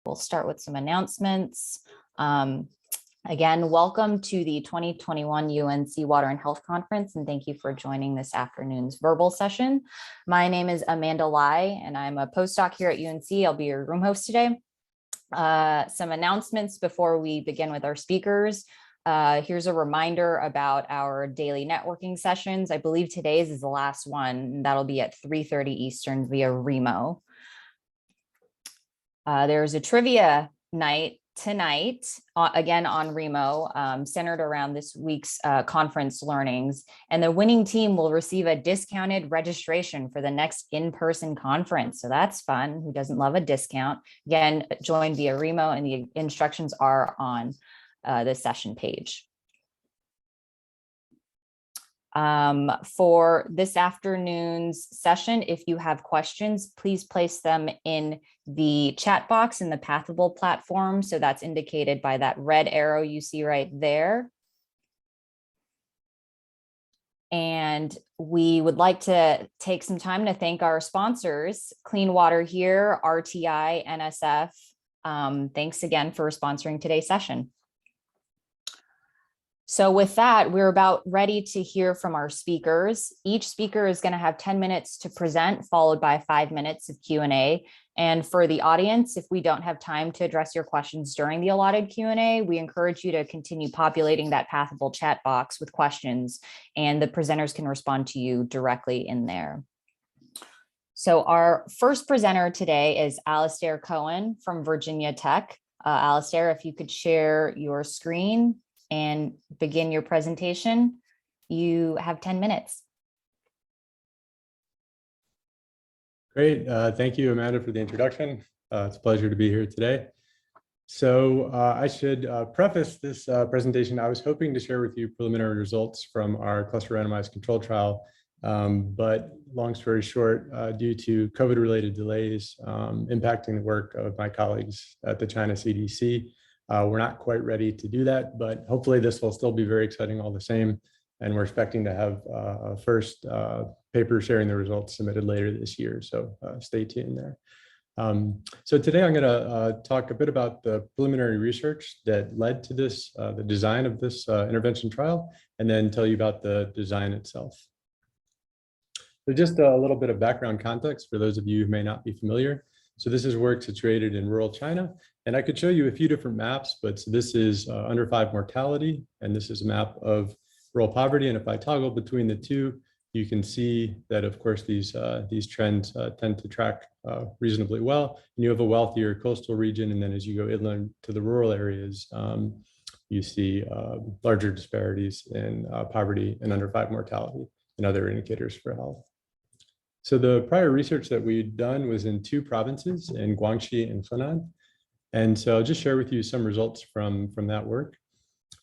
We'll start with some announcements. Again, welcome to the 2021 UNC Water and Health Conference, and thank you for joining this afternoon's verbal session. My name is Amanda Lai, and I'm a postdoc here at UNC. I'll be your room host today. Some announcements before we begin with our speakers. Here's a reminder about our daily networking sessions. I believe today's is the last one, and that'll be at 3:30 Eastern via Remo. There's a trivia night tonight, again on Remo, centered around this week's conference learnings. And the winning team will receive a discounted registration for the next in-person conference. So that's fun. Who doesn't love a discount? Again, join via Remo, and the instructions are on the session page. For this afternoon's session, if you have questions, please place them in the chat box in the Pathable platform. So that's indicated by that red arrow you see right there. And we would like to take some time to thank our sponsors, Clean Water Here, RTI, NSF. Thanks again for sponsoring today's session. So with that, we're about ready to hear from our speakers. Each speaker is going to have 10 minutes to present, followed by 5 minutes of Q&A. And for the audience, if we don't have time to address your questions during the allotted Q&A, we encourage you to continue populating that Pathable chat box with questions, and the presenters can respond to you directly in there. So our first presenter today is Alastair Cohen from Virginia Tech. Alastair, if you could share your screen and begin your presentation. You have 10 minutes. Great. Thank you, Amanda, for the introduction. It's a pleasure to be here today. So I should preface this presentation. I was hoping to share with you preliminary results from our cluster randomized control trial, but long story short, due to COVID-related delays impacting the work of my colleagues at the China CDC, we're not quite ready to do that, but hopefully this will still be very exciting all the same. And we're expecting to have a first paper sharing the results submitted later this year. So stay tuned there. So today I'm going to talk a bit about the preliminary research that led to this, the design of this intervention trial, and then tell you about the design itself. So just a little bit of background context for those of you who may not be familiar. So this is work situated in rural China, and I could show you a few different maps, but so this is under 5 mortality, and this is a map of rural poverty. And if I toggle between the two, you can see that, of course, these trends tend to track reasonably well. And you have a wealthier coastal region, and then as you go inland to the rural areas, you see larger disparities in poverty and under 5 mortality and other indicators for health. So the prior research that we'd done was in 2 provinces, in Guangxi and Henan. And so I'll just share with you some results from that work.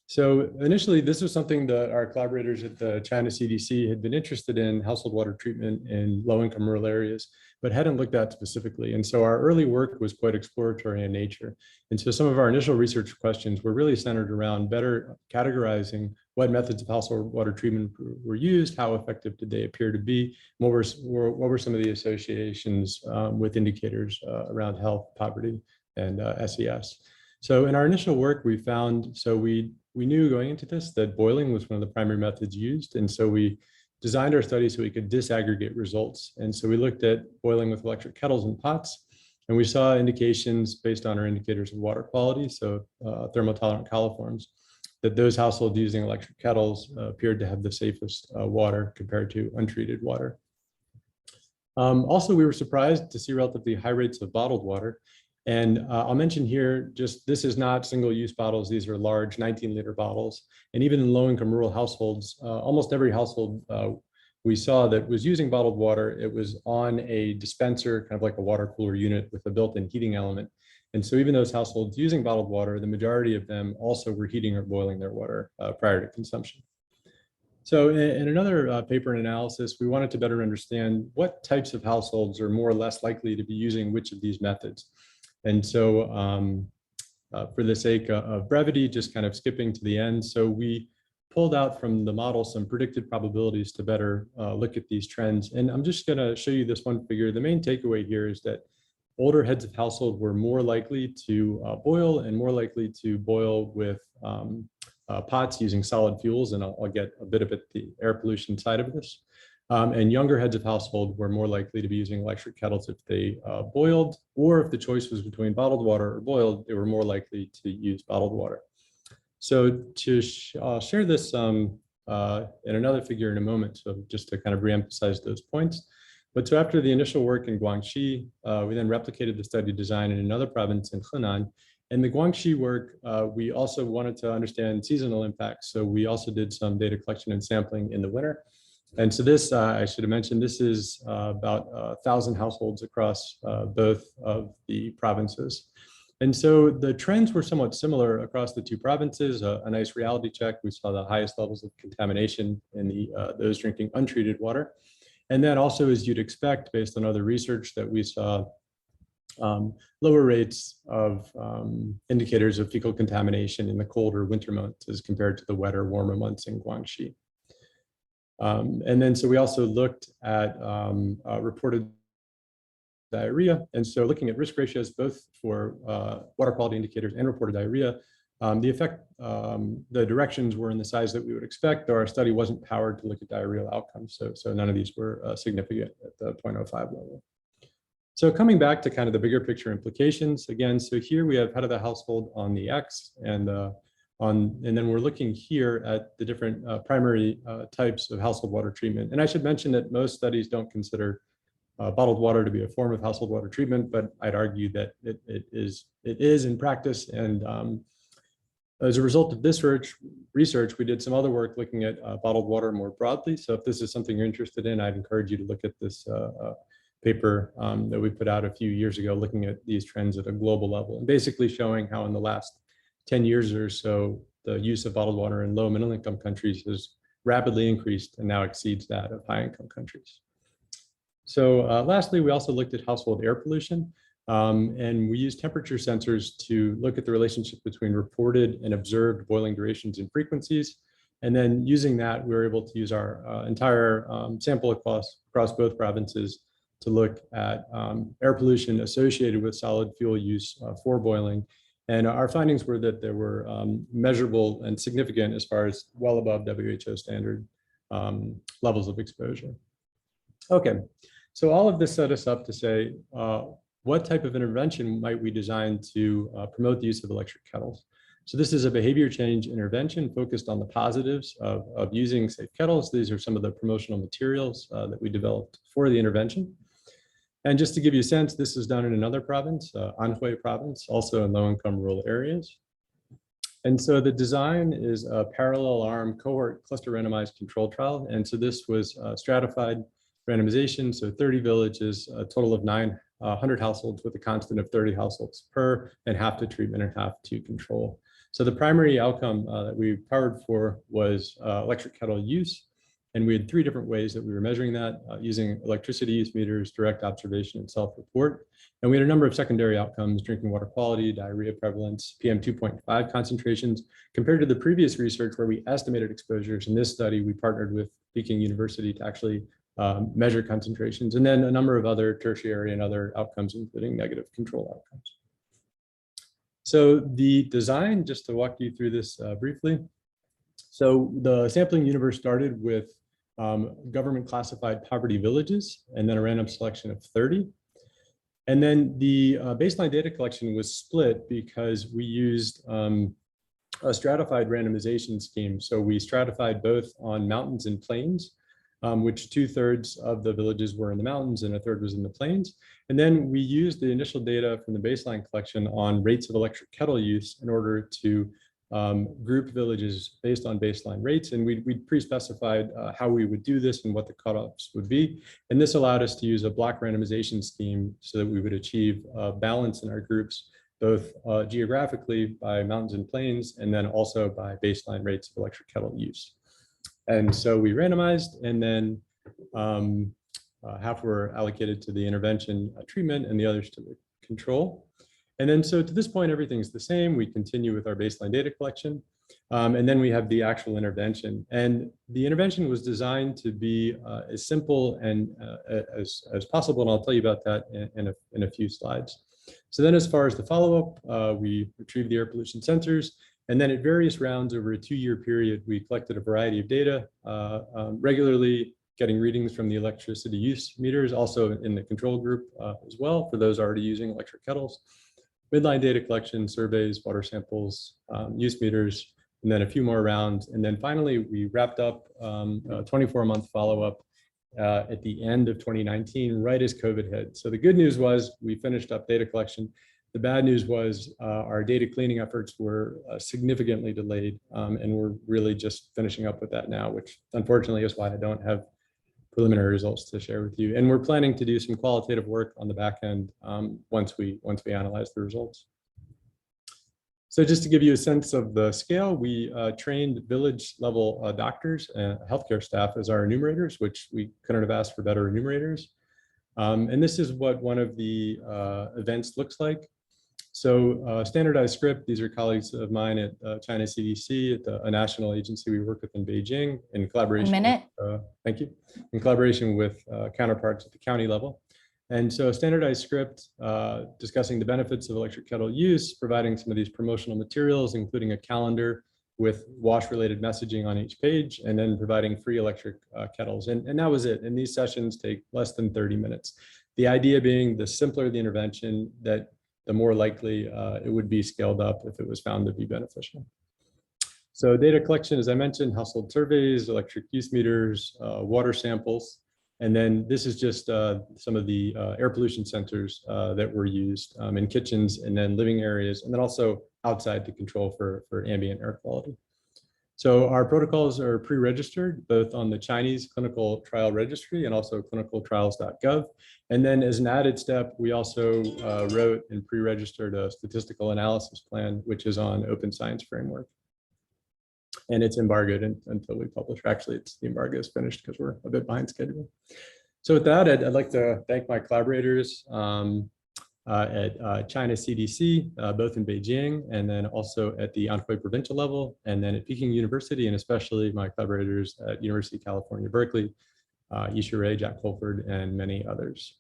So initially, this was something that our collaborators at the China CDC had been interested in, household water treatment in low-income rural areas, but hadn't looked at specifically. And so our early work was quite exploratory in nature. And so some of our initial research questions were really centered around better categorizing what methods of household water treatment were used, how effective did they appear to be, what were some of the associations with indicators around health, poverty, and SES. So in our initial work, we found, so we knew going into this that boiling was one of the primary methods used. And so we designed our study so we could disaggregate results. And so we looked at boiling with electric kettles and pots, and we saw indications based on our indicators of water quality, so thermotolerant coliforms, that those households using electric kettles appeared to have the safest water compared to untreated water. Also, we were surprised to see relatively high rates of bottled water. And I'll mention here, just this is not single-use bottles. These are large 19-liter bottles. And even in low-income rural households, almost every household we saw that was using bottled water, it was on a dispenser, kind of like a water cooler unit with a built-in heating element. And so even those households using bottled water, the majority of them also were heating or boiling their water prior to consumption. So in another paper and analysis, we wanted to better understand what types of households are more or less likely to be using which of these methods. And so for the sake of brevity, just kind of skipping to the end. So we pulled out from the model some predicted probabilities to better look at these trends. And I'm just going to show you this one figure. The main takeaway here is that older heads of household were more likely to boil and more likely to boil with pots using solid fuels, and I'll get a bit of the air pollution side of this. And younger heads of household were more likely to be using electric kettles if they boiled, or if the choice was between bottled water or boiled, they were more likely to use bottled water. So I'll share this in another figure in a moment, so just to kind of reemphasize those points. But so after the initial work in Guangxi, we then replicated the study design in another province in Henan. In the Guangxi work, we also wanted to understand seasonal impacts. So we also did some data collection and sampling in the winter. And so this, I should have mentioned, this is about 1,000 households across both of the provinces. And so the trends were somewhat similar across the two provinces. A nice reality check. We saw the highest levels of contamination in those drinking untreated water. And then also, as you'd expect, based on other research, that we saw lower rates of indicators of fecal contamination in the colder winter months as compared to the wetter, warmer months in Guangxi. And then so we also looked at reported diarrhea. And so looking at risk ratios, both for water quality indicators and reported diarrhea, the directions were in the size that we would expect, though our study wasn't powered to look at diarrheal outcomes. So none of these were significant at the 0.05 level. So coming back to kind of the bigger picture implications, again, so here we have head of the household on the X, and then we're looking here at the different primary types of household water treatment. And I should mention that most studies don't consider bottled water to be a form of household water treatment, but I'd argue that it is in practice. And as a result of this research, we did some other work looking at bottled water more broadly. So if this is something you're interested in, I'd encourage you to look at this paper that we put out a few years ago, looking at these trends at a global level, and basically showing how in the last 10 years or so, the use of bottled water in low and middle income countries has rapidly increased and now exceeds that of high income countries. So lastly, we also looked at household air pollution, and we used temperature sensors to look at the relationship between reported and observed boiling durations and frequencies. And then using that, we were able to use our entire sample across both provinces to look at air pollution associated with solid fuel use for boiling. And our findings were that there were measurable and significant as far as well above WHO standard levels of exposure. Okay, so all of this set us up to say, what type of intervention might we design to promote the use of electric kettles? So this is a behavior change intervention focused on the positives of using safe kettles. These are some of the promotional materials that we developed for the intervention. And just to give you a sense, this is done in another province, Anhui province, also in low-income rural areas. And so the design is a parallel arm cohort cluster randomized control trial. And so this was stratified randomization, so 30 villages, a total of 900 households with a constant of 30 households per, and half to treatment and half to control. So the primary outcome that we powered for was electric kettle use. And we had 3 different ways that we were measuring that, using electricity use meters, direct observation, and self-report. And we had a number of secondary outcomes: drinking water quality, diarrhea prevalence, PM 2.5 concentrations. Compared to the previous research where we estimated exposures, in this study, we partnered with Peking University to actually measure concentrations, and then a number of other tertiary and other outcomes, including negative control outcomes. So the design, just to walk you through this briefly. So the sampling universe started with government classified poverty villages, and then a random selection of 30. And then the baseline data collection was split because we used a stratified randomization scheme. So we stratified both on mountains and plains, which 2/3 of the villages were in the mountains and 1/3 was in the plains. And then we used the initial data from the baseline collection on rates of electric kettle use in order to group villages based on baseline rates. And we pre-specified how we would do this and what the cutoffs would be. And this allowed us to use a block randomization scheme so that we would achieve balance in our groups, both geographically by mountains and plains, and then also by baseline rates of electric kettle use. And so we randomized, and then half were allocated to the intervention treatment and the others to the control. And then so to this point, everything's the same. We continue with our baseline data collection. And then we have the actual intervention. And the intervention was designed to be as simple and as possible. And I'll tell you about that in a few slides. So then as far as the follow-up, we retrieved the air pollution sensors. And then at various rounds over a 2-year period, we collected a variety of data, regularly getting readings from the electricity use meters, also in the control group as well, for those already using electric kettles. Midline data collection, surveys, water samples, use meters, and then a few more rounds. And then finally, we wrapped up a 24-month follow-up at the end of 2019, right as COVID hit. So the good news was we finished up data collection. The bad news was our data cleaning efforts were significantly delayed, and we're really just finishing up with that now, which unfortunately is why I don't have preliminary results to share with you. And we're planning to do some qualitative work on the back end once we analyze the results. So just to give you a sense of the scale, we trained village level doctors and healthcare staff as our enumerators, which we couldn't have asked for better enumerators. And this is what one of the events looks like. So standardized script, these are colleagues of mine at China CDC, at a national agency we work with in Beijing in collaboration. Thank you. In collaboration with counterparts at the county level. And so a standardized script discussing the benefits of electric kettle use, providing some of these promotional materials, including a calendar with wash-related messaging on each page, and then providing free electric kettles. And that was it. And these sessions take less than 30 minutes. The idea being the simpler the intervention, the more likely it would be scaled up if it was found to be beneficial. So data collection, as I mentioned, household surveys, electric use meters, water samples. And then this is just some of the air pollution sensors that were used in kitchens and then living areas, and then also outside to control for ambient air quality. So our protocols are pre-registered both on the Chinese clinical trial registry and also clinicaltrials.gov. And then as an added step, we also wrote and pre-registered a statistical analysis plan, which is on Open Science Framework. And it's embargoed until we publish. Actually, the embargo is finished because we're a bit behind schedule. So with that, I'd like to thank my collaborators at China CDC, both in Beijing and then also at the Anhui provincial level, and then at Peking University, and especially my collaborators at University of California, Berkeley, Yisha Ray, Jack Colford, and many others.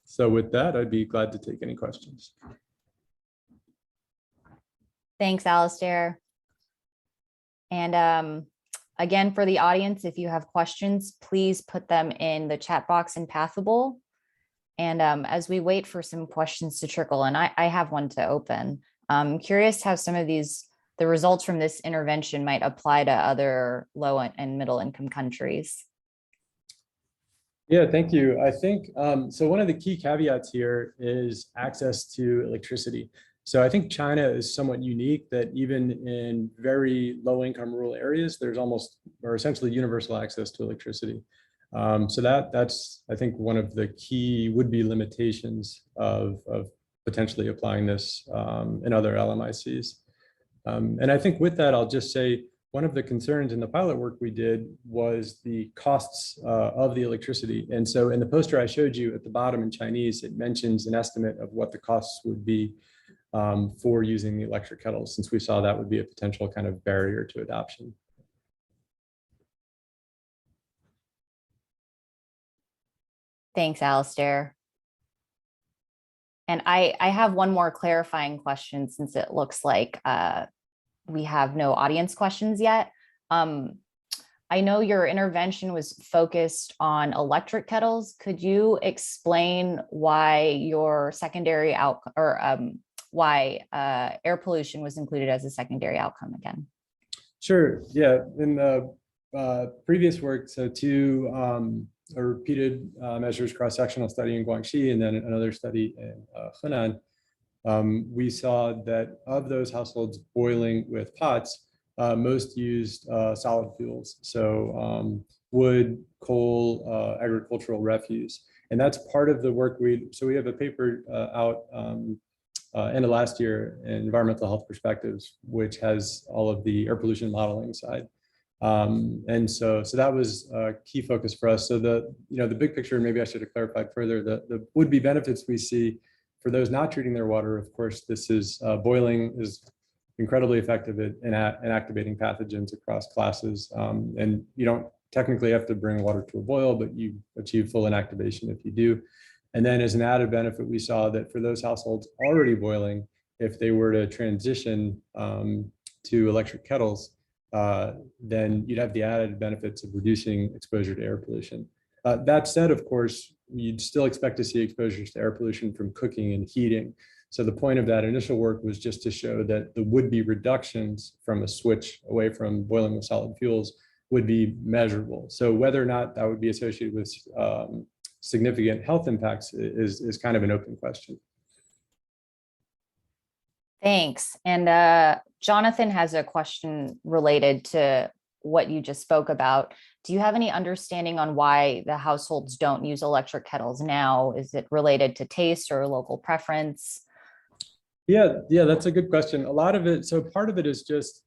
So with that, I'd be glad to take any questions. Thanks, Alistair. And again, for the audience, if you have questions, please put them in the chat box in Pathable. And as we wait for some questions to trickle, and I have one to open, I'm curious how some of the results from this intervention might apply to other low and middle income countries. Yeah, thank you. I think, so one of the key caveats here is access to electricity. So I think China is somewhat unique that even in very low income rural areas, there's almost or essentially universal access to electricity. So that's, I think, one of the key would-be limitations of potentially applying this in other LMICs. And I think with that, I'll just say one of the concerns in the pilot work we did was the costs of the electricity. And so in the poster I showed you at the bottom in Chinese, it mentions an estimate of what the costs would be for using the electric kettles, since we saw that would be a potential kind of barrier to adoption. Thanks, Alistair. And I have one more clarifying question, since it looks like we have no audience questions yet. I know your intervention was focused on electric kettles. Could you explain why your secondary outcome, or why air pollution was included as a secondary outcome again? Sure. Yeah. In the previous work, so two a repeated measures cross-sectional study in Guangxi and then another study in Henan, we saw that of those households boiling with pots, most used solid fuels. So wood, coal, agricultural refuse. And that's part of the work so we have a paper out end of last year in Environmental Health Perspectives, which has all of the air pollution modeling side. And so that was a key focus for us. So the big picture, maybe I should have clarified further, the would-be benefits we see for those not treating their water. Of course, this is boiling is incredibly effective at inactivating pathogens across classes. And you don't technically have to bring water to a boil, but you achieve full inactivation if you do. And then as an added benefit, we saw that for those households already boiling, if they were to transition to electric kettles, then you'd have the added benefits of reducing exposure to air pollution. That said, of course, you'd still expect to see exposures to air pollution from cooking and heating. So the point of that initial work was just to show that the would-be reductions from a switch away from boiling with solid fuels would be measurable. So whether or not that would be associated with significant health impacts is kind of an open question. Thanks. And Jonathan has a question related to what you just spoke about. Do you have any understanding on why the households don't use electric kettles now? Is it related to taste or local preference? Yeah, that's a good question. A lot of it, so part of it is just,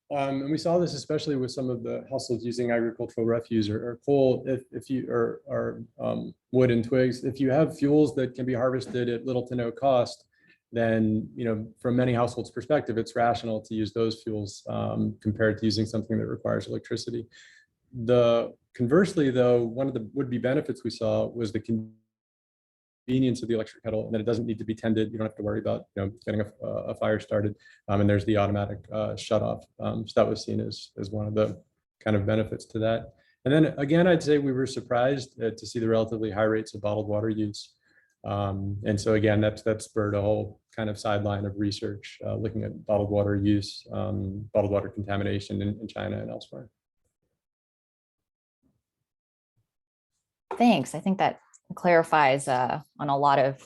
and we saw this especially with some of the households using agricultural refuse or coal, if you or wood and twigs. If you have fuels that can be harvested at little to no cost, then from many households' perspective, it's rational to use those fuels compared to using something that requires electricity. Conversely, though, one of the would-be benefits we saw was the convenience of the electric kettle, and that it doesn't need to be tended. You don't have to worry about getting a fire started, and there's the automatic shut off. So that was seen as one of the kind of benefits to that. And then again, I'd say we were surprised to see the relatively high rates of bottled water use. And so again, that spurred a whole kind of sideline of research looking at bottled water use, bottled water contamination in China and elsewhere. Thanks. I think that clarifies on a lot of,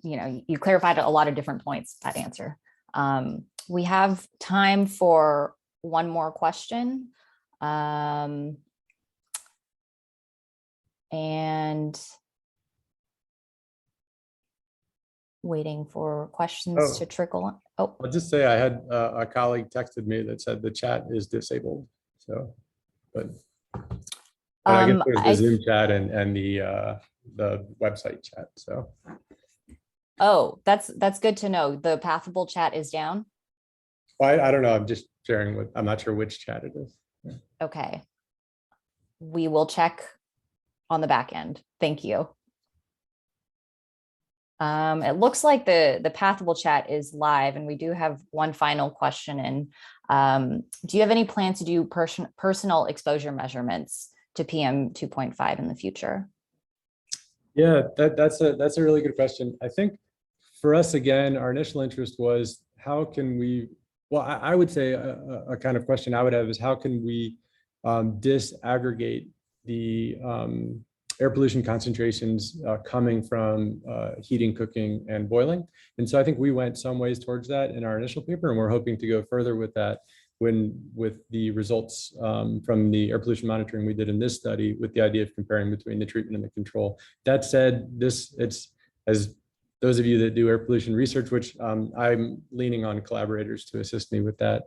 you clarified a lot of different points, that answer. We have time for one more question. And waiting for questions to trickle on. Oh, I'll just say I had a colleague texted me that said the chat is disabled. So, but I guess there's the Zoom chat and the website chat. So. Oh, that's good to know. The Pathable chat is down. Well, I don't know. I'm just sharing I'm not sure which chat it is. Yeah. Okay. We will check on the back end. Thank you. It looks like the Pathable chat is live, and we do have one final question. And do you have any plans to do personal exposure measurements to PM 2.5 in the future? Yeah, that's a really good question. I think for us, again, our initial interest was how can we, well, I would say a kind of question I would have is how can we disaggregate the air pollution concentrations coming from heating, cooking, and boiling. And so I think we went some ways towards that in our initial paper, and we're hoping to go further with that with the results from the air pollution monitoring we did in this study, with the idea of comparing between the treatment and the control. That said, it's as those of you that do air pollution research, which I'm leaning on collaborators to assist me with that.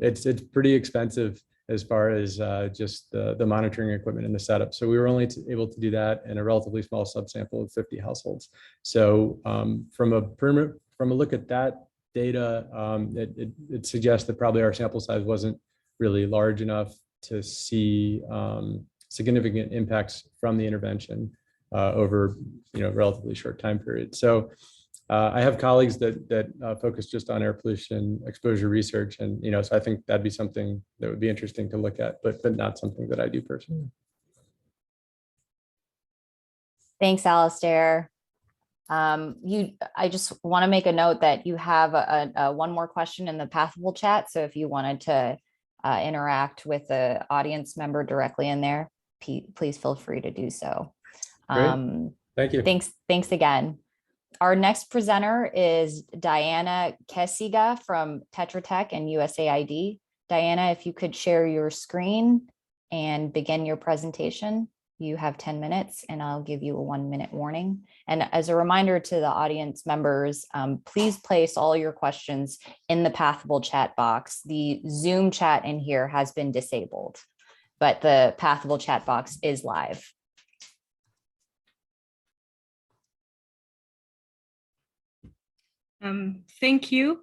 It's pretty expensive as far as just the monitoring equipment and the setup. So we were only able to do that in a relatively small subsample of 50 households. So from a look at that data, it suggests that probably our sample size wasn't really large enough to see significant impacts from the intervention over relatively short time period. So I have colleagues that focus just on air pollution exposure research, and so I think that'd be something that would be interesting to look at, but not something that I do personally. Thanks, Alistair. I just want to make a note that you have one more question in the Pathable chat. So if you wanted to interact with the audience member directly in there, please feel free to do so. Thank you. Thanks again. Our next presenter is Diana Kessiga from Tetra Tech and USAID. Diana, if you could share your screen and begin your presentation. You have 10 minutes, and I'll give you a 1-minute warning. And as a reminder to the audience members, please place all your questions in the Pathable chat box. The Zoom chat in here has been disabled, but the Pathable chat box is live. Thank you.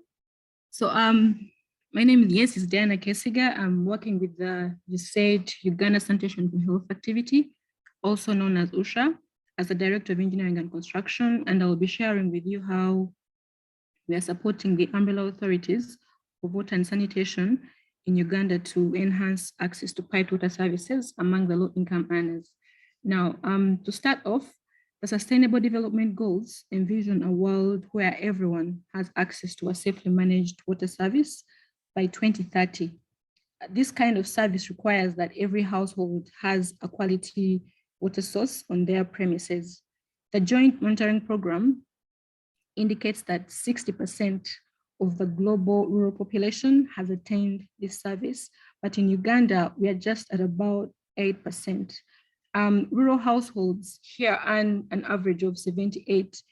So my name is Diana Kesiga. I'm working with the USAID Uganda Sanitation and Health Activity, also known as USHA, as the Director of Engineering and Construction, and I will be sharing with you how we are supporting the umbrella authorities for water and sanitation in Uganda to enhance access to piped water services among the low-income earners. Now, to start off, the Sustainable Development Goals envision a world where everyone has access to a safely managed water service by 2030. This kind of service requires that every household has a quality water source on their premises. The Joint Monitoring Program indicates that 60% of the global rural population has attained this service, but in Uganda, we are just at about 8%. Rural households here earn an average of $78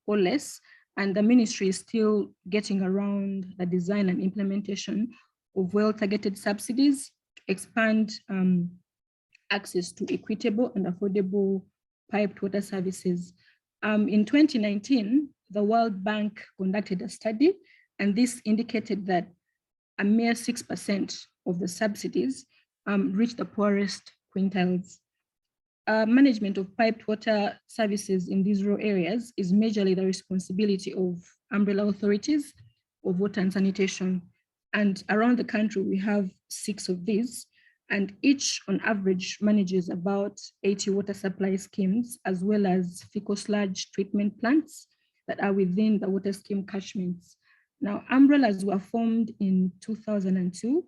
or less, and the ministry is still getting around the design and implementation of well-targeted subsidies to expand access to equitable and affordable piped water services. In 2019, the World Bank conducted a study, and this indicated that a mere 6% of the subsidies reach the poorest quintiles. Management of piped water services in these rural areas is majorly the responsibility of umbrella authorities of water and sanitation. And around the country, we have 6 of these, and each on average manages about 80 water supply schemes, as well as fecal sludge treatment plants that are within the water scheme catchments. Now, umbrellas were formed in 2002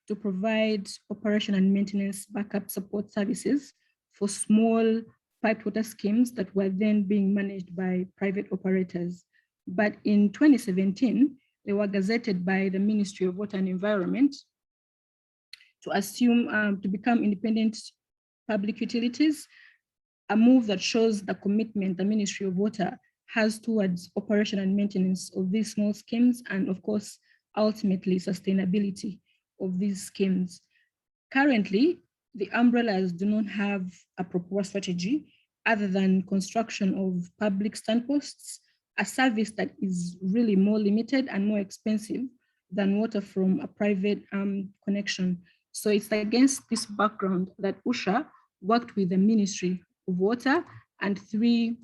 to provide operation and maintenance backup support services for small piped water schemes that were then being managed by private operators. But in 2017, they were gazetted by the Ministry of Water and Environment to become independent public utilities, a move that shows the commitment the Ministry of Water has towards operation and maintenance of these small schemes, and of course, ultimately sustainability of these schemes. Currently, the umbrellas do not have a proper strategy other than construction of public standposts, a service that is really more limited and more expensive than water from a private connection. So it's against this background that USHA worked with the Ministry of Water and 3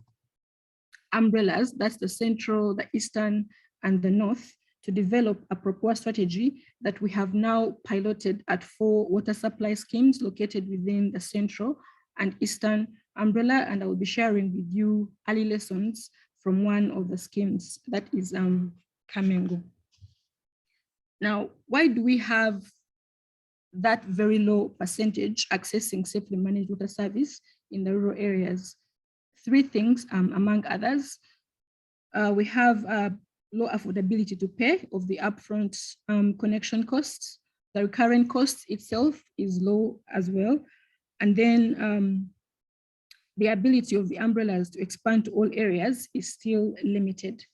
umbrellas, that's the Central, the Eastern, and the North, to develop a proper strategy that we have now piloted at 4 water supply schemes located within the Central and Eastern umbrella, and I will be sharing with you early lessons from one of the schemes, that is Kamengo. Now, why do we have that very low percentage accessing safely managed water service in the rural areas? 3 things, among others. We have low affordability to pay of the upfront connection costs. The recurrent cost itself is low as well. And then the ability of the umbrellas to expand to all areas is still limited.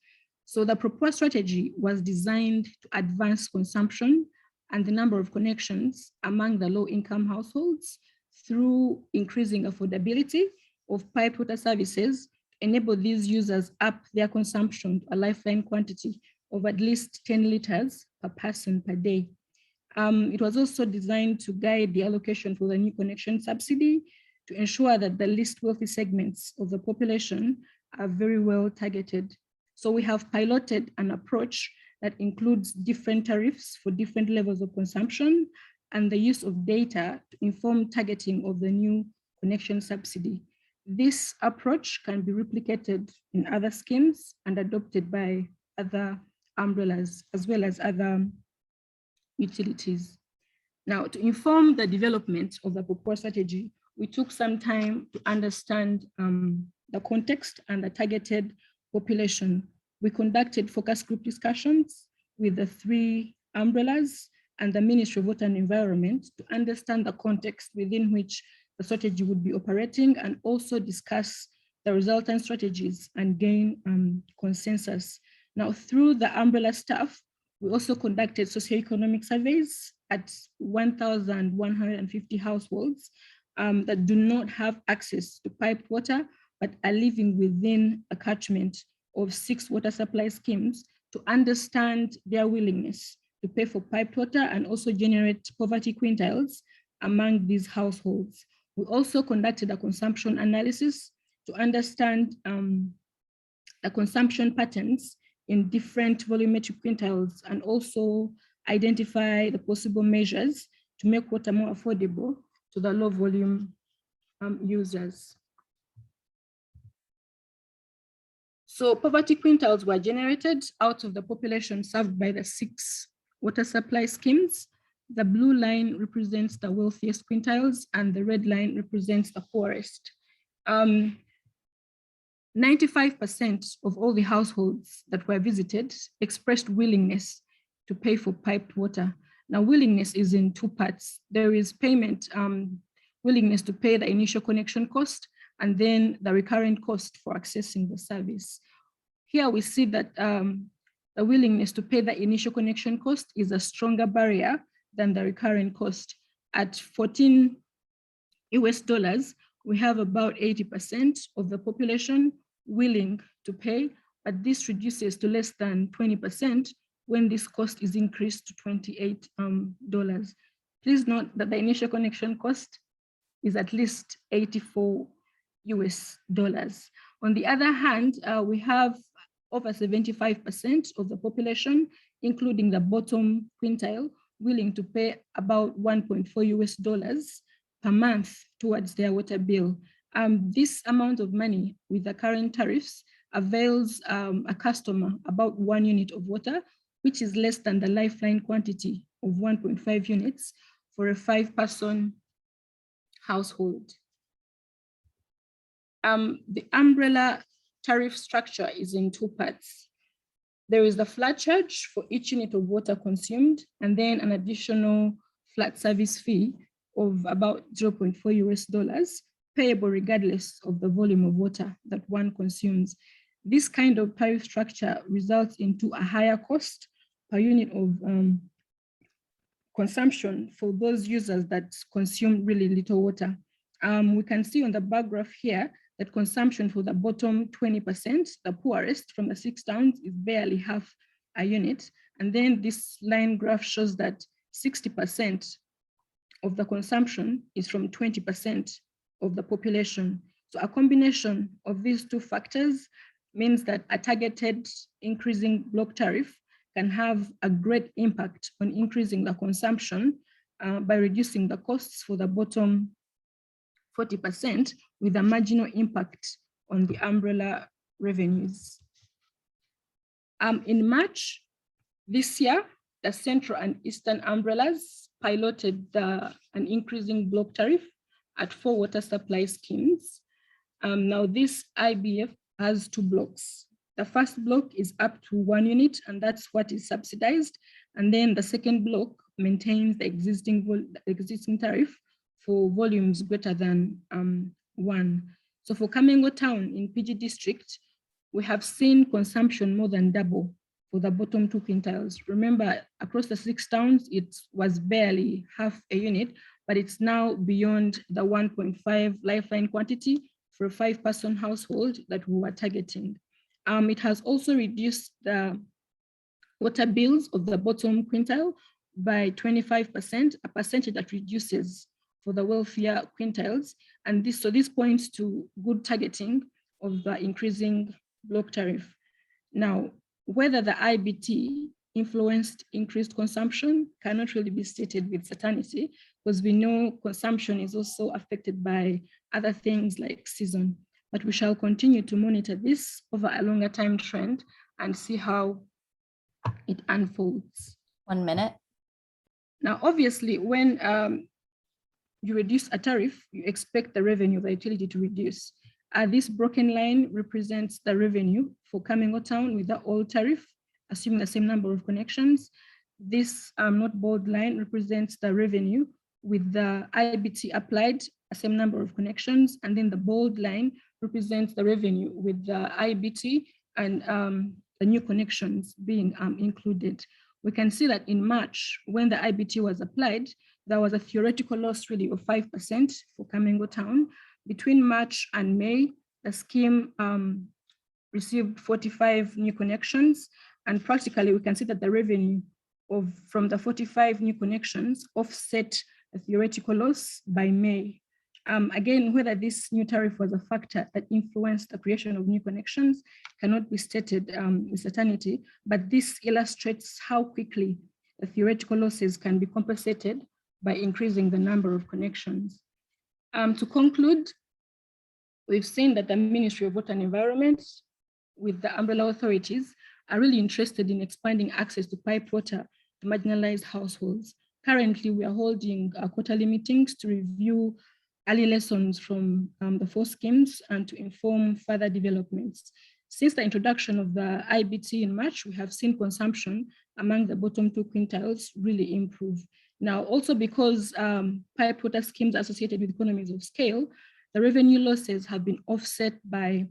So the proposed strategy was designed to advance consumption and the number of connections among the low-income households through increasing affordability of piped water services, enable these users up their consumption to a lifeline quantity of at least 10 liters per person per day. It was also designed to guide the allocation for the new connection subsidy to ensure that the least wealthy segments of the population are very well targeted. So we have piloted an approach that includes different tariffs for different levels of consumption and the use of data to inform targeting of the new connection subsidy. This approach can be replicated in other schemes and adopted by other umbrellas as well as other utilities. Now, to inform the development of the proposed strategy, we took some time to understand the context and the targeted population. We conducted focus group discussions with the 3 umbrellas and the Ministry of Water and Environment to understand the context within which the strategy would be operating, and also discuss the resultant strategies and gain consensus. Now, through the umbrella staff, we also conducted socioeconomic surveys at 1,150 households that do not have access to piped water, but are living within a catchment of 6 water supply schemes to understand their willingness to pay for piped water and also generate poverty quintiles among these households. We also conducted a consumption analysis to understand the consumption patterns in different volumetric quintiles and also identify the possible measures to make water more affordable to the low volume users. So poverty quintiles were generated out of the population served by the 6 water supply schemes. The blue line represents the wealthiest quintiles and the red line represents the poorest. 95% of all the households that were visited expressed willingness to pay for piped water. Now, willingness is in 2 parts. There is payment, willingness to pay the initial connection cost, and then the recurrent cost for accessing the service. Here we see that the willingness to pay the initial connection cost is a stronger barrier than the recurrent cost. At $14 US, we have about 80% of the population willing to pay, but this reduces to less than 20% when this cost is increased to $28. Please note that the initial connection cost is at least $84 US. On the other hand, we have over 75% of the population, including the bottom quintile, willing to pay about $1.4 US per month towards their water bill. This amount of money with the current tariffs avails a customer about 1 unit of water, which is less than the lifeline quantity of 1.5 units for a 5-person household. The umbrella tariff structure is in 2 parts. There is the flat charge for each unit of water consumed, and then an additional flat service fee of about $0.4 US, payable regardless of the volume of water that one consumes. This kind of tariff structure results into a higher cost per unit of consumption for those users that consume really little water. We can see on the bar graph here that consumption for the bottom 20%, the poorest from the 6 towns, is barely half a unit. And then this line graph shows that 60% of the consumption is from 20% of the population. So a combination of these 2 factors means that a targeted increasing block tariff can have a great impact on increasing the consumption by reducing the costs for the bottom 40% with a marginal impact on the umbrella revenues. In March this year, the Central and Eastern umbrellas piloted an increasing block tariff at 4 water supply schemes. Now this IBF has 2 blocks. The first block is up to 1 unit, and that's what is subsidized. And then the second block maintains the existing tariff for volumes greater than 1. So for Kamengo town in PG district, we have seen consumption more than double for the bottom 2 quintiles. Remember, across the 6 towns, it was barely half a unit, but it's now beyond the 1.5 lifeline quantity for a 5-person household that we were targeting. It has also reduced the water bills of the bottom quintile by 25%, a percentage that reduces for the wealthier quintiles. And this points to good targeting of the increasing block tariff. Now, whether the IBT influenced increased consumption cannot really be stated with certainty, because we know consumption is also affected by other things like season. But we shall continue to monitor this over a longer time trend and see how it unfolds. 1 minute. Now, obviously, when you reduce a tariff, you expect the revenue of the utility to reduce. This broken line represents the revenue for Kamengo town with the old tariff, assuming the same number of connections. This not bold line represents the revenue with the IBT applied, a same number of connections, and then the bold line represents the revenue with the IBT and the new connections being included. We can see that in March, when the IBT was applied, there was a theoretical loss really of 5% for Kamengo town. Between March and May, the scheme received 45 new connections, And practically, we can see that the revenue from the 45 new connections offset a theoretical loss by May. Again, whether this new tariff was a factor that influenced the creation of new connections cannot be stated with certainty, but this illustrates how quickly the theoretical losses can be compensated by increasing the number of connections. To conclude, we've seen that the Ministry of Water and Environment with the umbrella authorities are really interested in expanding access to pipe water to marginalized households. Currently, we are holding quarterly meetings to review early lessons from the 4 schemes and to inform further developments. Since the introduction of the IBT in March, we have seen consumption among the bottom 2 quintiles really improve. Now, also because pipe water schemes are associated with economies of scale, the revenue losses have been offset by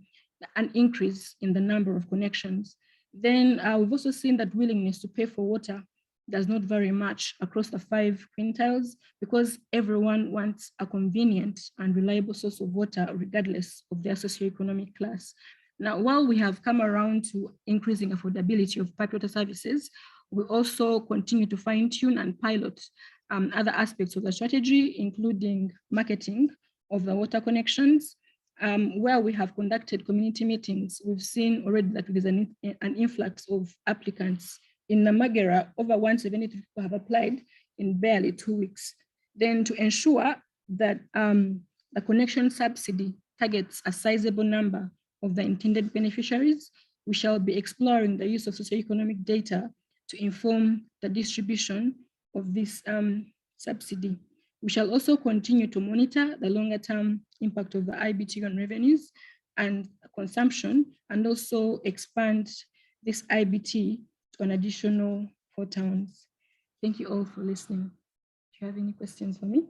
an increase in the number of connections. Then we've also seen that willingness to pay for water does not vary much across the 5 quintiles because everyone wants a convenient and reliable source of water regardless of their socioeconomic class. Now, while we have come around to increasing affordability of pipe water services, we also continue to fine-tune and pilot other aspects of the strategy, including marketing of the water connections. Where we have conducted community meetings, we've seen already that there is an influx of applicants. In Namagera, over 170 people have applied in barely 2 weeks. Then to ensure that the connection subsidy targets a sizable number of the intended beneficiaries, we shall be exploring the use of socioeconomic data to inform the distribution of this subsidy. We shall also continue to monitor the longer-term impact of the IBT on revenues and consumption, and also expand this IBT to an additional 4 towns. Thank you all for listening. Do you have any questions for me?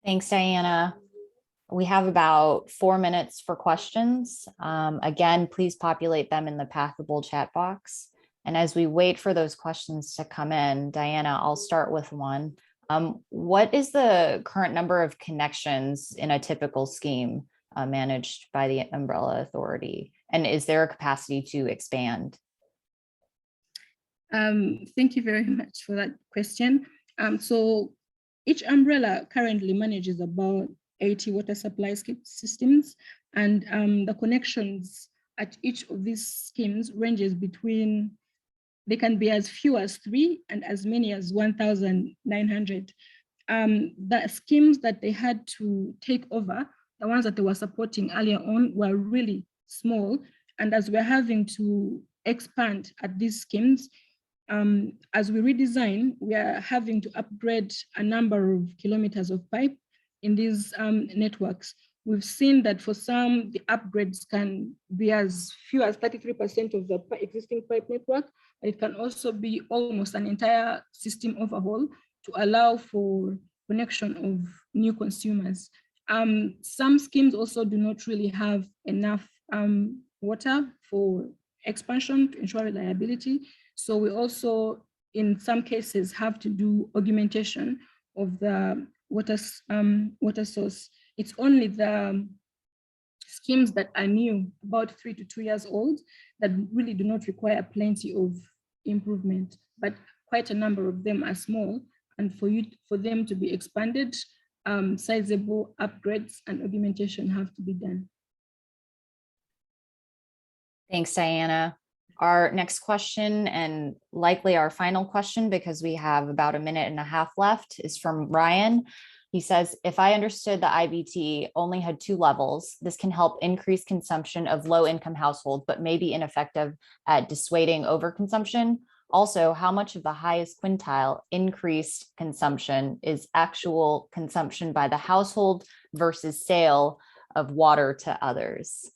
Thanks, Diana. We have about 4 minutes for questions. Again, please populate them in the Pathable chat box. And as we wait for those questions to come in, Diana, I'll start with one. What is the current number of connections in a typical scheme managed by the umbrella authority? And is there a capacity to expand? Thank you very much for that question. So each umbrella currently manages about 80 water supply systems, and the connections at each of these schemes ranges between, they can be as few as 3 and as many as 1,900. The schemes that they had to take over, the ones that they were supporting earlier on, were really small. And as we're having to expand at these schemes, as we redesign, we are having to upgrade a number of kilometers of pipe in these networks. We've seen that for some, the upgrades can be as few as 33% of the existing pipe network. It can also be almost an entire system overhaul to allow for connection of new consumers. Some schemes also do not really have enough water for expansion to ensure reliability. So we also, in some cases, have to do augmentation of the water source. It's only the schemes that are new, about 3 to 2 years old, that really do not require plenty of improvement, but quite a number of them are small. And for them to be expanded, sizable upgrades and augmentation have to be done. Thanks, Diana. Our next question, and likely our final question, because we have about 1.5 minutes left, is from Ryan. He says, if I understood the IBT only had 2 levels, this can help increase consumption of low-income households, but may be ineffective at dissuading overconsumption. Also, how much of the highest quintile increased consumption is actual consumption by the household versus sale of water to others?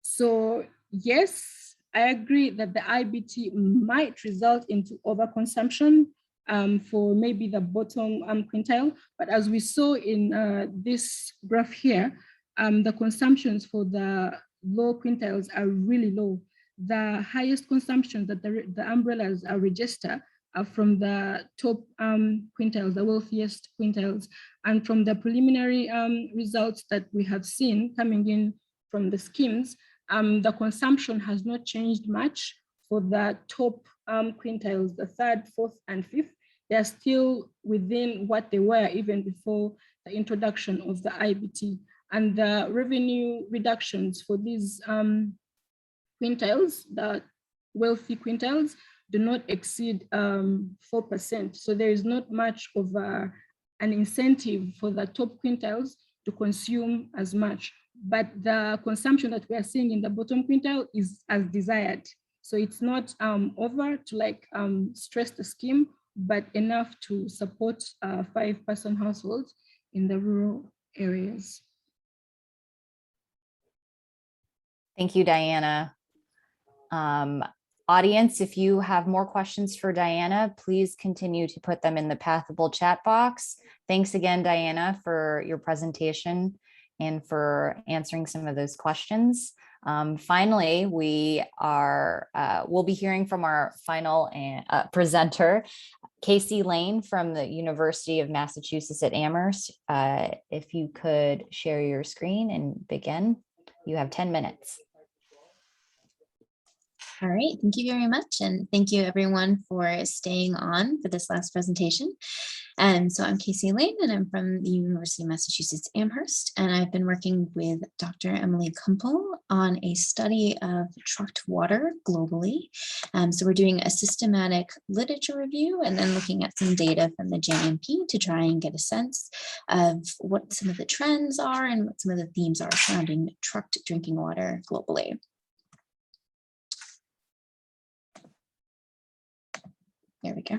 So yes, I agree that the IBT might result into overconsumption for maybe the bottom quintile, but as we saw in this graph here, the consumptions for the low quintiles are really low. The highest consumption that the umbrellas register from the top quintiles, the wealthiest quintiles. And from the preliminary results that we have seen coming in from the schemes, the consumption has not changed much for the top quintiles, the third, fourth, and fifth. They are still within what they were even before the introduction of the IBT. And the revenue reductions for these quintiles, the wealthy quintiles, do not exceed 4%. So there is not much of an incentive for the top quintiles to consume as much. But the consumption that we are seeing in the bottom quintile is as desired. So it's not over to like stress the scheme, but enough to support 5-person households in the rural areas. Thank you, Diana. Audience, if you have more questions for Diana, please continue to put them in the Pathable chat box. Thanks again, Diana, for your presentation and for answering some of those questions. Finally, we'll be hearing from our final presenter, Casey Lane from the University of Massachusetts at Amherst. If you could share your screen and begin, you have 10 minutes. All right, thank you very much. And thank you everyone for staying on for this last presentation. So I'm Casey Lane and I'm from the University of Massachusetts Amherst. And I've been working with Dr. Emily Kumpel on a study of trucked water globally. So we're doing a systematic literature review and then looking at some data from the JMP to try and get a sense of what some of the trends are and what some of the themes are surrounding trucked drinking water globally. There we go.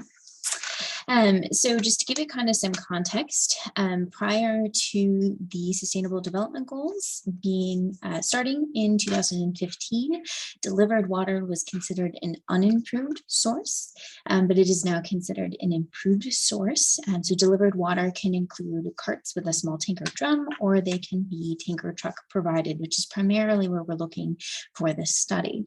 So just to give you kind of some context, prior to the Sustainable Development Goals being starting in 2015, delivered water was considered an unimproved source, but it is now considered an improved source. So delivered water can include carts with a small tanker drum, or they can be tanker truck provided, which is primarily where we're looking for this study.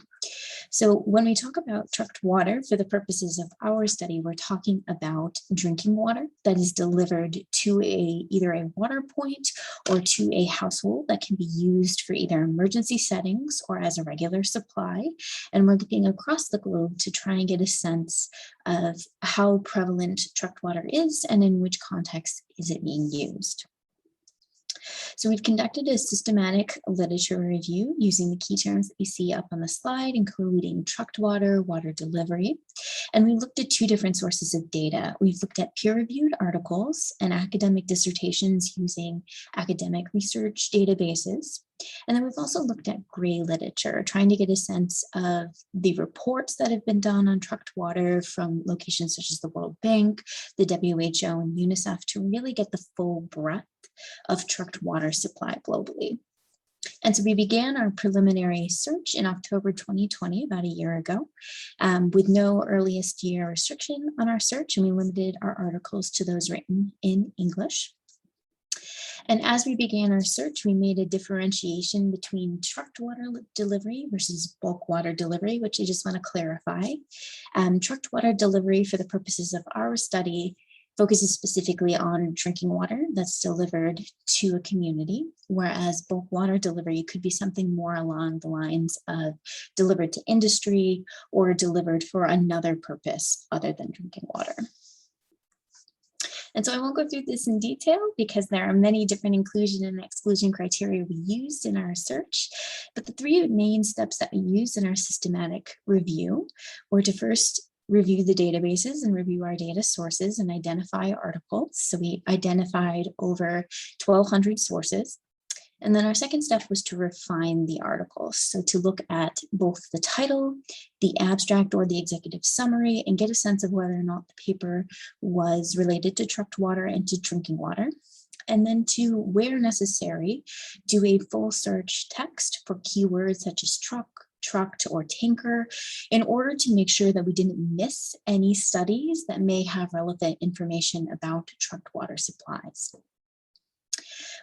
So when we talk about trucked water, for the purposes of our study, we're talking about drinking water that is delivered to either a water point or to a household that can be used for either emergency settings or as a regular supply. And we're looking across the globe to try and get a sense of how prevalent trucked water is and in which context is it being used. So we've conducted a systematic literature review using the key terms that you see up on the slide, including trucked water, water delivery. And we looked at two different sources of data. We've looked at peer-reviewed articles and academic dissertations using academic research databases. And then we've also looked at gray literature, trying to get a sense of the reports that have been done on trucked water from locations such as the World Bank, the WHO, and UNICEF to really get the full breadth of trucked water supply globally. And so we began our preliminary search in October 2020, about a year ago, with no earliest year restriction on our search, and we limited our articles to those written in English. And as we began our search, we made a differentiation between trucked water delivery versus bulk water delivery, which I just want to clarify. Trucked water delivery, for the purposes of our study, focuses specifically on drinking water that's delivered to a community, whereas bulk water delivery could be something more along the lines of delivered to industry or delivered for another purpose other than drinking water. And so I won't go through this in detail because there are many different inclusion and exclusion criteria we used in our search. But the three main steps that we used in our systematic review were to first review the databases and review our data sources and identify articles. So we identified over 1,200 sources. And then our second step was to refine the articles. So to look at both the title, the abstract or the executive summary, and get a sense of whether or not the paper was related to trucked water and to drinking water. And then to, where necessary, do a full search text for keywords such as truck, trucked, or tanker, in order to make sure that we didn't miss any studies that may have relevant information about trucked water supplies.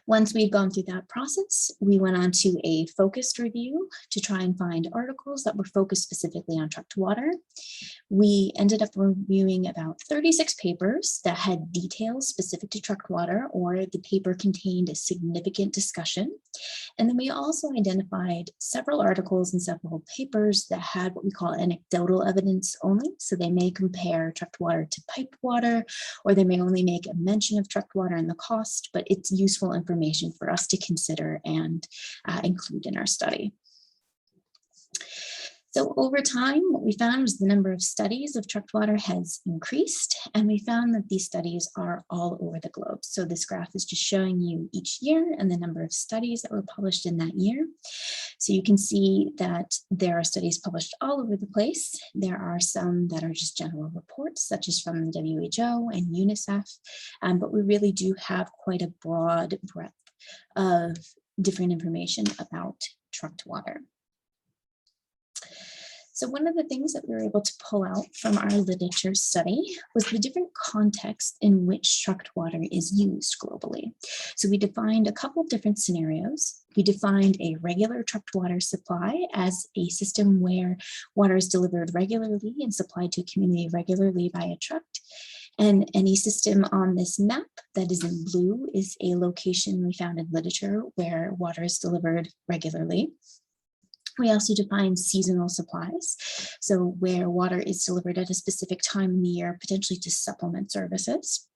Once we'd gone through that process, we went on to a focused review to try and find articles that were focused specifically on trucked water. We ended up reviewing about 36 papers that had details specific to trucked water, or the paper contained a significant discussion. And then we also identified several articles and several papers that had what we call anecdotal evidence only. So they may compare trucked water to piped water, or they may only make a mention of trucked water and the cost, but it's useful information for us to consider and include in our study. So over time, what we found was the number of studies of trucked water has increased, and we found that these studies are all over the globe. So this graph is just showing you each year and the number of studies that were published in that year. So you can see that there are studies published all over the place. There are some that are just general reports, such as from the WHO and UNICEF, but we really do have quite a broad breadth of different information about trucked water. So one of the things that we were able to pull out from our literature study was the different contexts in which trucked water is used globally. So we defined a couple of different scenarios. We defined a regular trucked water supply as a system where water is delivered regularly and supplied to a community regularly by a truck. And any system on this map that is in blue is a location we found in literature where water is delivered regularly. We also define seasonal supplies, so where water is delivered at a specific time in the year, potentially to supplement services.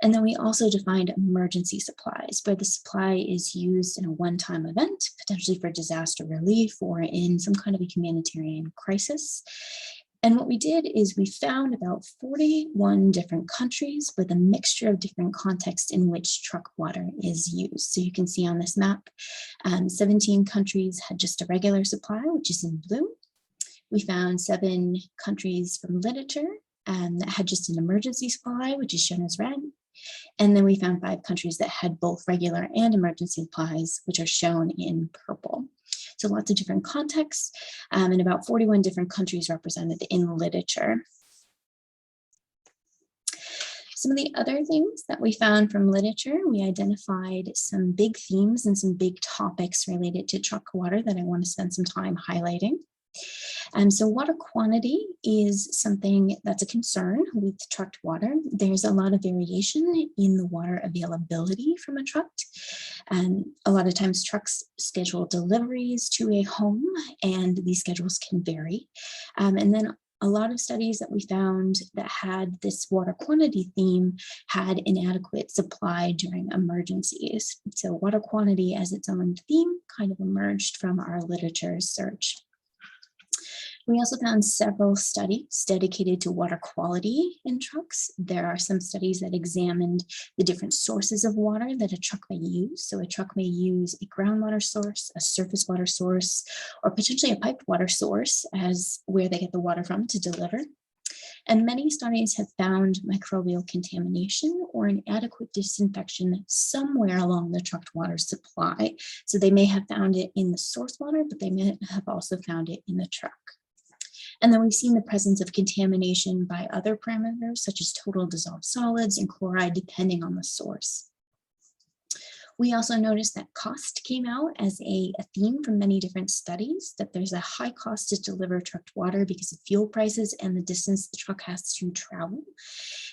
And then we also defined emergency supplies, where the supply is used in a one-time event, potentially for disaster relief or in some kind of a humanitarian crisis. And what we did is we found about 41 different countries with a mixture of different contexts in which trucked water is used. So you can see on this map, 17 countries had just a regular supply, which is in blue. We found 7 countries from literature that had just an emergency supply, which is shown as red. And then we found 5 countries that had both regular and emergency supplies, which are shown in purple. So lots of different contexts and about 41 different countries represented in literature. Some of the other things that we found from literature, we identified some big themes and some big topics related to trucked water that I want to spend some time highlighting. So water quantity is something that's a concern with trucked water. There's a lot of variation in the water availability from a truck. A lot of times trucks schedule deliveries to a home, and these schedules can vary. And then a lot of studies that we found that had this water quantity theme had inadequate supply during emergencies. So water quantity as its own theme kind of emerged from our literature search. We also found several studies dedicated to water quality in trucks. There are some studies that examined the different sources of water that a truck may use. So a truck may use a groundwater source, a surface water source, or potentially a piped water source as where they get the water from to deliver. And many studies have found microbial contamination or inadequate disinfection somewhere along the trucked water supply. So they may have found it in the source water, but they may have also found it in the truck. And then we've seen the presence of contamination by other parameters, such as total dissolved solids and chloride, depending on the source. We also noticed that cost came out as a theme from many different studies, that there's a high cost to deliver trucked water because of fuel prices and the distance the truck has to travel.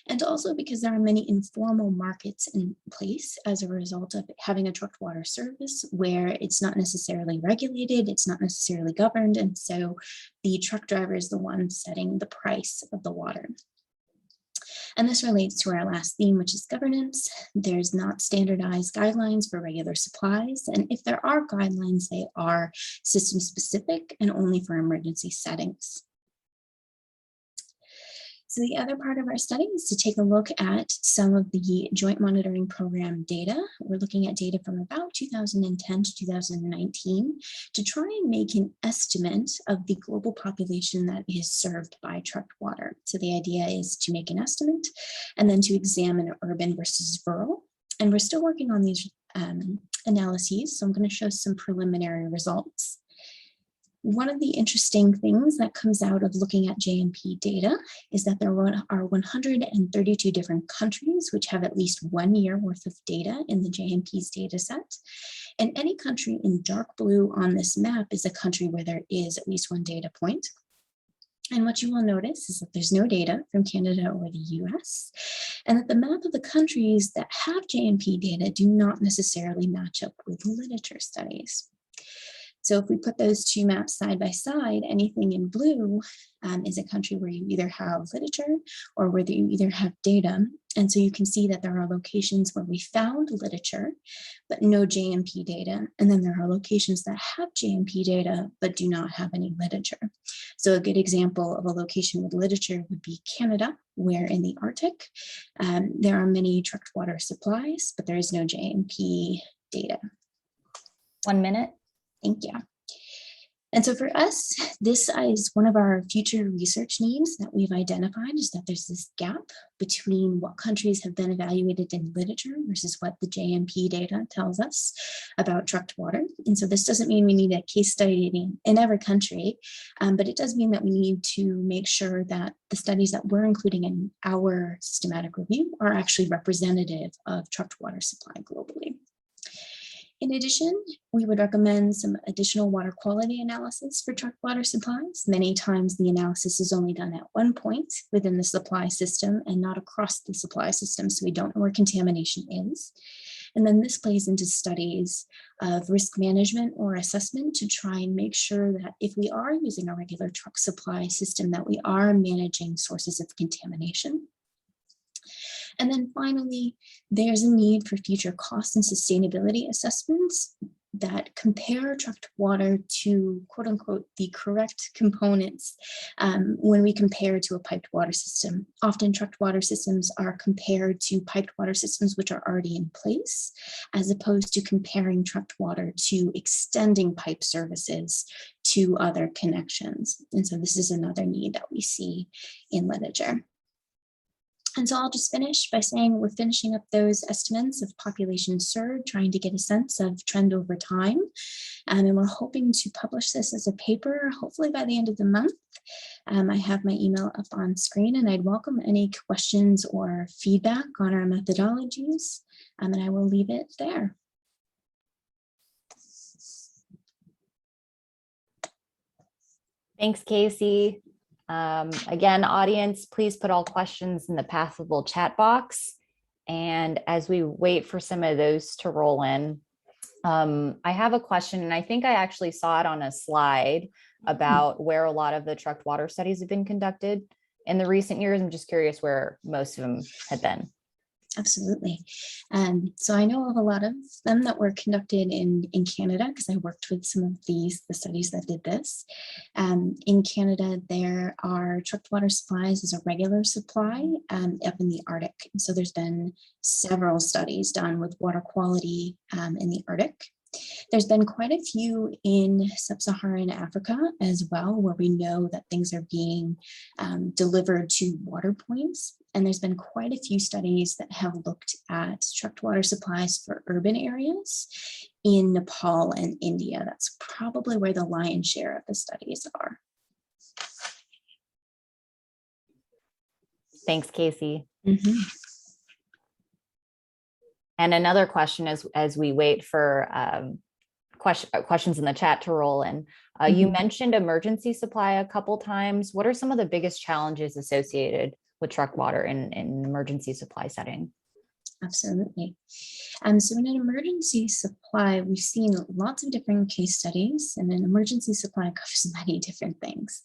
And also because there are many informal markets in place as a result of having a trucked water service where it's not necessarily regulated, it's not necessarily governed, and so the truck driver is the one setting the price of the water. And this relates to our last theme, which is governance. There's not standardized guidelines for regular supplies. And if there are guidelines, they are system specific and only for emergency settings. So the other part of our study is to take a look at some of the Joint Monitoring Program data. We're looking at data from about 2010 to 2019 to try and make an estimate of the global population that is served by trucked water. So the idea is to make an estimate and then to examine urban versus rural. And we're still working on these analyses, so I'm going to show some preliminary results. one of the interesting things that comes out of looking at JMP data is that there are 132 different countries which have at least 1 year worth of data in the JMP's data set. And any country in dark blue on this map is a country where there is at least one data point. And what you will notice is that there's no data from Canada or the US, and that the map of the countries that have JMP data do not necessarily match up with literature studies. So if we put those two maps side by side, anything in blue is a country where you either have literature or where you either have data. And so you can see that there are locations where we found literature, but no JMP data. And then there are locations that have JMP data, but do not have any literature. So a good example of a location with literature would be Canada, where in the Arctic, there are many trucked water supplies, but there is no JMP data. 1 minute. Thank you. And so for us, this is one of our future research needs that we've identified, is that there's this gap between what countries have been evaluated in literature versus what the JMP data tells us about trucked water. And so this doesn't mean we need a case study in every country, but it does mean that we need to make sure that the studies that we're including in our systematic review are actually representative of trucked water supply globally. In addition, we would recommend some additional water quality analysis for trucked water supplies. Many times the analysis is only done at one point within the supply system and not across the supply system, so we don't know where contamination is. And then this plays into studies of risk management or assessment to try and make sure that if we are using a regular truck supply system, that we are managing sources of contamination. And then finally, there's a need for future cost and sustainability assessments that compare trucked water to, quote unquote, the correct components when we compare to a piped water system. Often trucked water systems are compared to piped water systems which are already in place, as opposed to comparing trucked water to extending pipe services to other connections. And so this is another need that we see in literature. And so I'll just finish by saying we're finishing up those estimates of population served, trying to get a sense of trend over time. And we're hoping to publish this as a paper, hopefully by the end of the month. I have my email up on screen, and I'd welcome any questions or feedback on our methodologies. And I will leave it there. Thanks, Casey. Again, audience, please put all questions in the Pathable chat box. And as we wait for some of those to roll in, I have a question, and I think I actually saw it on a slide about where a lot of the trucked water studies have been conducted in the recent years. I'm just curious where most of them had been. Absolutely. So I know of a lot of them that were conducted in Canada, because I worked with some of the studies that did this. In Canada, there are trucked water supplies as a regular supply up in the Arctic. And so there's been several studies done with water quality in the Arctic. There's been quite a few in sub-Saharan Africa as well, where we know that things are being delivered to water points. And there's been quite a few studies that have looked at trucked water supplies for urban areas in Nepal and India. That's probably where the lion's share of the studies are. Thanks, Casey. Mm-hmm. And another question as we wait for questions in the chat to roll in. You mentioned emergency supply a couple times. What are some of the biggest challenges associated with truck water in an emergency supply setting? Absolutely. So in an emergency supply, we've seen lots of different case studies, and an emergency supply covers many different things.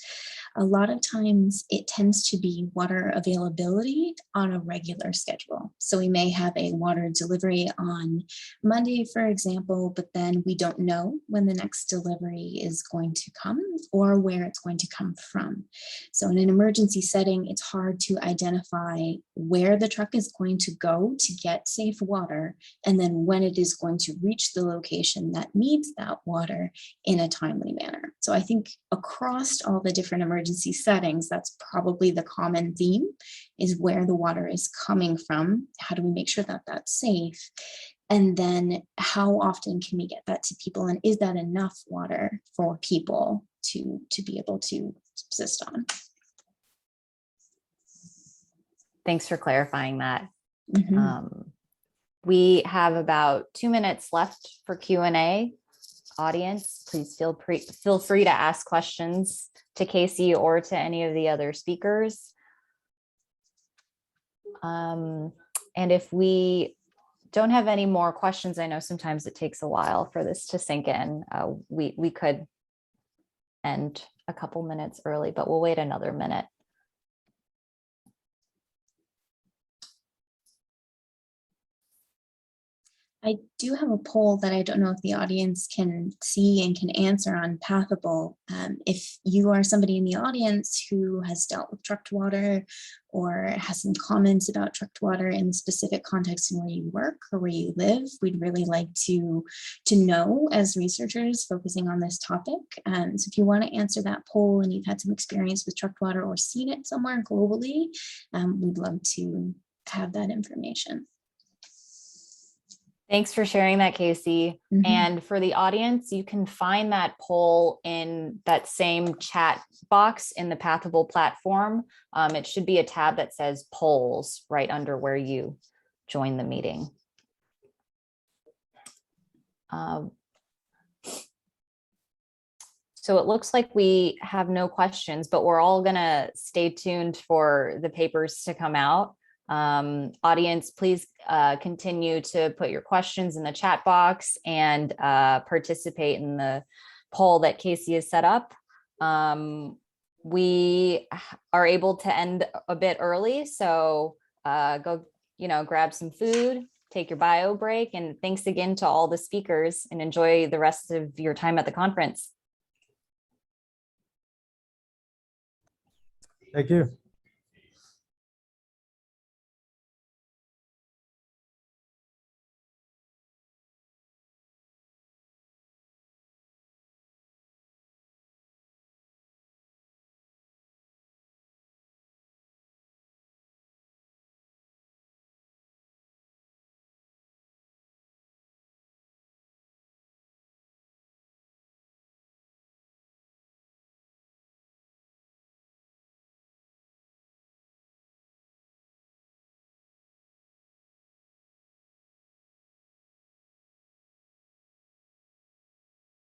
A lot of times it tends to be water availability on a regular schedule. So we may have a water delivery on Monday, for example, but then we don't know when the next delivery is going to come or where it's going to come from. So in an emergency setting, it's hard to identify where the truck is going to go to get safe water, and then when it is going to reach the location that needs that water in a timely manner. So I think across all the different emergency settings, that's probably the common theme, is where the water is coming from. How do we make sure that that's safe? And then how often can we get that to people? And is that enough water for people to be able to subsist on. Thanks for clarifying that. Mhm. We have about 2 minutes left for Q&A. Audience, please feel free to ask questions to Casey or to any of the other speakers. And if we don't have any more questions, I know sometimes it takes a while for this to sink in. We could end a couple minutes early, but we'll wait another minute. I do have a poll that I don't know if the audience can see and can answer on Pathable. If you are somebody in the audience who has dealt with trucked water or has some comments about trucked water in the specific context in where you work or where you live, we'd really like to know as researchers focusing on this topic. So if you want to answer that poll and you've had some experience with trucked water or seen it somewhere globally, we'd love to have that information. Thanks for sharing that, Casey. Mhm. And for the audience, you can find that poll in that same chat box in the Pathable platform. It should be a tab that says polls right under where you join the meeting. So it looks like we have no questions, but we're all gonna stay tuned for the papers to come out. Audience, please continue to put your questions in the chat box and participate in the poll that Casey has set up. We are able to end a bit early, so go, grab some food, take your bio break, and thanks again to all the speakers, and enjoy the rest of your time at the conference. Thank you.